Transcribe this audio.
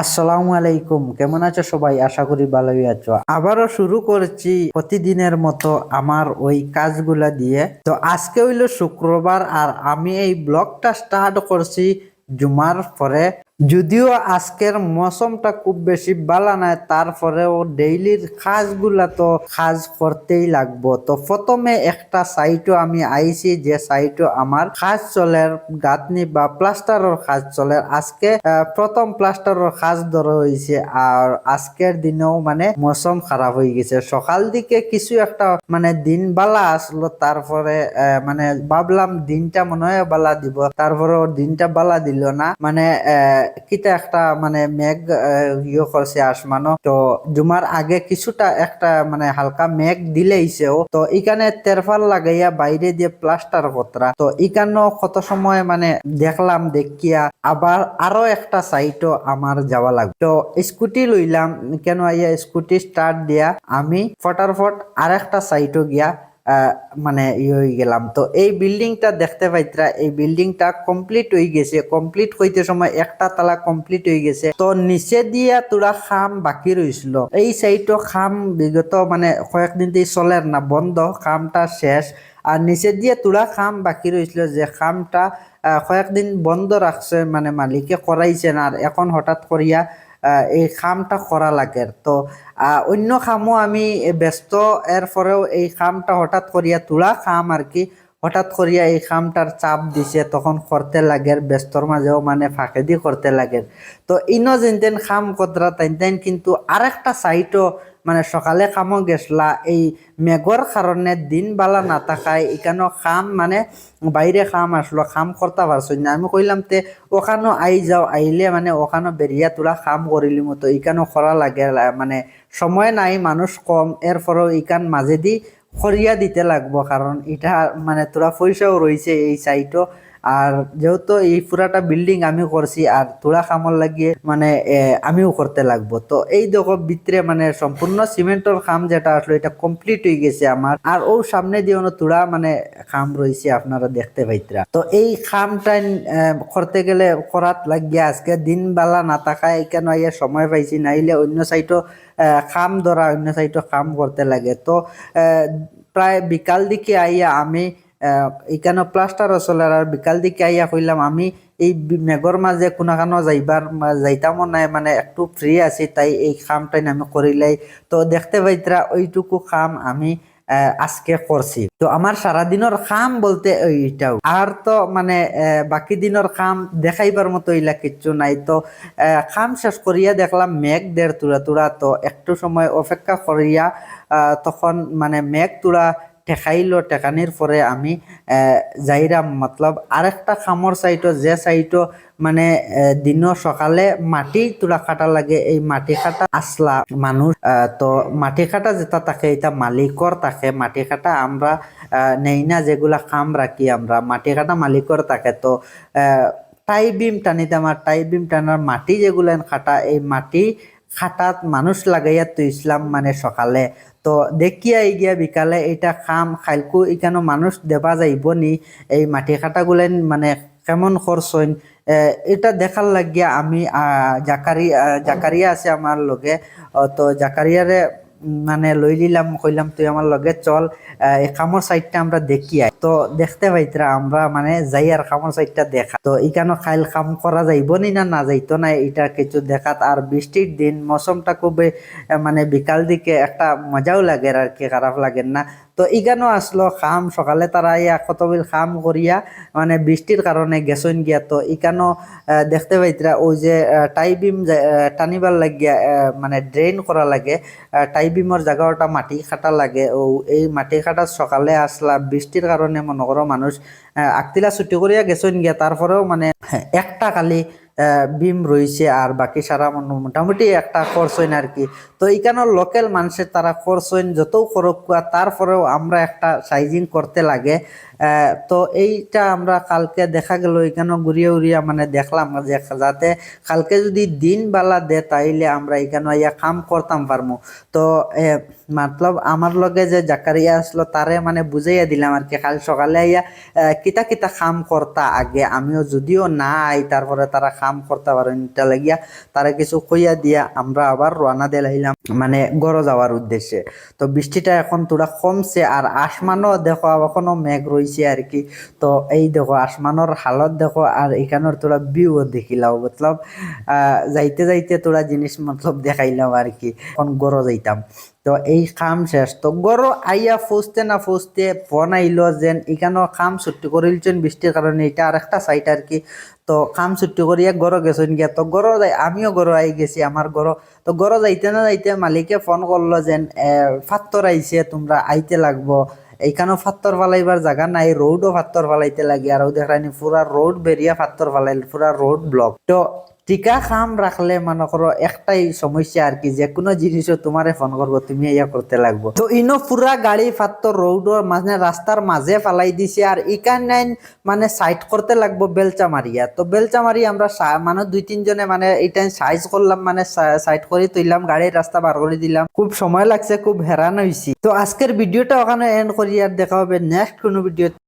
আসসালামু আলাইকুম, কেমন আছো সবাই? আশা করি ভালোই আছো। আবারও শুরু করেছি প্রতিদিনের মতো আমার ওই কাজগুলা দিয়ে। তো আজকে হইলো শুক্রবার আর আমি এই ব্লগটা স্টার্ট করছি জুমার পরে। যদিও আজকের মৌসমটা খুব বেশি ভালো নয়, তারপরেও ডেইলির কাজগুলা তো কাজ করতেই লাগবো। তো প্রথমে একটা সাইটও আমি আইছি, যে সাইটও আমার কাজ চলে, গাঁথনি বা প্লাস্টারের কাজ চলে। আজকে প্রথম প্লাস্টারের কাজ ধরা হয়েছে আর আজকের দিনেও মানে মৌসুম খারাপ হয়ে গেছে। সকাল দিকে কিছু একটা মানে দিন বালা আসলো, তারপরে মানে ভাবলাম দিনটা মনে হয় বালা দিব, তারপরে দিনটা বালা দিল না। মানে কিটা একটা মানে মেঘ ইয়ে করছে আসমানো। তো জুমার আগে কিছুটা একটা মানে হালকা মেঘ দিলেইছেও। তো এখানে তেরফাল লাগাইয়া বাইরে দিয়ে প্লাস্টার কতরা, তো এখানেও কত সময় মানে দেখলাম, দেখিয়া আবার আরো একটা সাইটও আমার যাওয়া লাগবে। তো স্কুটি লইলাম, কেন আইয়া স্কুটি স্টার্ট দিয়া আমি ফটাফট আর একটা সাইটও গিয়া মানে হয়ে গেলাম। তো এই বিল্ডিংটা দেখতে পাইতরা, এই বিল্ডিংটা কমপ্লিট হয়ে গেছে। কমপ্লিট হইতে সময় একটা তালা কমপ্লিট হয়ে গেছে, তো নিচে দিয়া তোরা খাম বাকি রইছিল। এই সাইটও খাম বিগত মানে কয়েকদিন দিয়ে চলের না, বন্ধ, খামটা শেষ। আর নিচে দিয়ে তোরা খাম বাকি রইছিল, যে খামটা কয়েকদিন বন্ধ রাখছে, মানে মালিকে করাইছেন আর এখন হঠাৎ করিয়া এই খামটা করা লাগে। তো অন্য খামও আমি ব্যস্ত, এর পরেও এই খামটা হঠাৎ করিয়া তোলা খাম আর কি, হঠাৎ করিয়া এই খামটার চাপ দিছে, তখন করতে লাগে, ব্যস্তর মাঝেও মানে ফাঁকে দিয়ে করতে লাগে। তো ইনো যেন খাম কতরা তাইন কিন্তু আরেকটা সাইটও মানে সকালে খামও গেছলা, এই মেঘর কারণে দিন বালা না থাকায় এখানেও খাম মানে বাইরে খাম আসলো, খাম করতে পারছো না। আমি কইলাম তে ওখানো আই যাও, আইলে মানে ওখানো বেরিয়া তোরা খাম করিলি মতো এখানেও করা লাগে, মানে সময় নাই, মানুষ কম, এরপরেও এখান মাঝেদি খরিয়া দিতে লাগবো, কারণ এটা মানে তোরা পয়সাও রয়েছে এই সাইটও। আর যেহেতু এই পুরাটা বিল্ডিং আমি করছি আর তোরা খামর লাগিয়ে মানে আমিও করতে লাগবো। তো এই দেখো ভিতরে মানে সম্পূর্ণ সিমেন্টের খাম যেটা আসলো এটা কমপ্লিট হয়ে গেছে আমার। আর ও সামনে দিয়ে তোরা মানে খাম রয়েছে, আপনারা দেখতে পাইতরা। তো এই খামটা করতে গেলে করাত লাগিয়ে আজকে দিন বেলা না থাকায় কেন ইয়ে সময় পাইছি, নাইলে অন্য সাইটও খাম ধরা, অন্য সাইটও খাম করতে লাগে। তো প্রায় বিকাল দিকে আইয়া আমি এখানে প্লাস্টার চলে, আর বিকাল দিকে আইয়া কইলাম আমি এই মেঘর মাঝে কোনাখানো যাইতামও নাই, মানে একটু ফ্রি আছি, তাই এই খামটাই আমি করিলাই। তো দেখতে পাইতরা ওইটুকু খাম আমি আজকে করছি। তো আমার সারাদিনের খাম বলতে ওইটাও, আর তো মানে বাকি দিনের খাম দেখাইবার মতো ইলা কিচ্ছু নাই। তো খাম শেষ করিয়া দেখলাম মেঘ দের তুরা তুরা, তো একটু সময় অপেক্ষা করিয়া তখন মানে মেঘ তুরা ঠেকাইলো, ঠেকানির পরে আমি যাইরাম মতলব আরেকটা খামর সাইটও, যে সাইটও মানে দিন সকালে মাটি তুলা কাটা লাগে, এই মাটি কাটা আসলা মানুষ। তো মাটি কাটা যেটা থাকে এটা মালিকর থাকে, মাটি কাটা আমরা নেই না, যেগুলা খাম রাখি আমরা মাটি কাটা মালিকর থাকে। তো টাই বিম টানিতে আমার টাই বিম টানার মাটি যেগুলো খাটা, এই মাটি খাটাত মানুষ লাগাইয়া তো ইসলাম মানে সকালে। তো দেখিয়া গিয়া বিকালে এটা খাম খাইলকু এখানে মানুষ দেবা যাইব নি, এই মাটি কাটাগুলেন মানে কেমন খরচ হইন এটা দেখার লাগিয়া আমি জাকারিয়া আছে আমার লগে। তো জাকারিয়ারে মানে লই নিলাম, কইলাম তুই আমার লগে চল, এই খামর সাইডটা আমরা দেখি আই। তো দেখতে পাইতরা আমরা মানে যাই আর খামর সাইডটা দেখা। তো এখানে খাইল খাম করা যাইব নি না না যাইতো না, এটা কিছু দেখাত। আর বৃষ্টির দিন মৌসমটা খুবই মানে বিকাল দিকে একটা মজাও লাগে আর কি, খারাপ লাগে না। তো ইগানো আসলো খাম সকালে, তারা ইয়া কতবিল খাম করিয়া মানে বৃষ্টির কারণে গেছন গিয়া। তো ইকানো দেখতে পাইতরা ওই যে টাইবিম টানিবার লাগিয়া মানে ড্রেন করা লাগে, টাইবিমর জায়গাটা মাটি খাটা লাগে। ও এই মাটি খাটা সকালে আসলা, বৃষ্টির কারণে মনে করো মানুষ আগতিলা ছুটি করিয়া গেছন গিয়া, তারপরেও মানে একটা খালি বিম রয়েছে আর বাকি সারা মোটামুটি একটা খরচইন আর কি। তো এখানের লোকাল মানুষের তারা খরচইন যত খরচ তারপরেও আমরা একটা সাইজিং করতে লাগে। তো এইটা আমরা কালকে দেখা গেল এখানে ঘুরিয়ে উড়িয়া মানে দেখলাম যে যাতে কালকে যদি দিন বেলা দে তাইলে আমরা এখানে ইয়া কাম করতাম পারমু। তো মতলব আমার লগে যে জাকারিয়া আসলো তারে মানে বুঝাইয়া দিলাম আর কি, কাল সকালে আইয়া কিতা কিতা কাম করতা আগে, আমিও যদিও না আই তারপরে তারা কাম করতে পারেন এটা লাগিয়া তারা কিছু কইয়া দিয়া আমরা আবার রওনা দিলাম মানে গড় যাওয়ার উদ্দেশ্যে। তো বৃষ্টিটা এখন তোরা কমছে আর আসমানও দেখো এখনো মেঘ রয়েছে আর কি। তো এই দেখো আসমানোর হালত দেখো আর এখানের তোরা ভিউ দেখিলাম মতলব যাইতে যাইতে তোরা জিনিস মতলব দেখাইলাম আর কি। এখন গড় যাইতাম তো এই কাম শেষ তো গড় আইয়া ফুসতে না ফুসতে ফোন আইলো যেন এখানেও কাম ছুটি করিলছেন বৃষ্টির কারণে, এটা আর একটা সাইট আর কি। তো কাম ছুটি করিয়া গড় গেছেন গিয়া তো গড় যাই আমিও গড় আই গেছি আমার গড়। তো গড় যাইতে না যাইতে মালিকে ফোন করলো যেন ফাত্তর আইছে তোমরা আইতে লাগবো, এইখানেও ফাত্তর ফালাইবার জায়গা নাই, রোডও ফাত্তর ফালাইতে লাগে আর দেখানি পুরা রোড বেরিয়া ফাত্তর ফালাইল, পুরা রোড ব্লক। তো টিকা খাম রাখলে মনে করো একটাই সমস্যা আর কি, যে কোনো জিনিসও তোমারে ফোন করবো তুমি ইয়া করতে লাগবো। তো ইনো পুরা গাড়ি ফাত্তর রোডর মানে রাস্তার মাঝে ফালাই দিছে আর ইকানে মানে সাইড করতে লাগবো বেলচা মারিয়া। তো বেলচা মারি আমরা মানে 2-3 জনে মানে এইটা সাইজ করলাম মানে সাইড করে তুললাম, গাড়ির রাস্তা বার করে দিলাম। খুব সময় লাগছে, খুব হেরান হয়েছি। তো আজকের ভিডিওটা ওখানে এন্ড করি আর দেখা হবে নেক্সট কোনো ভিডিও।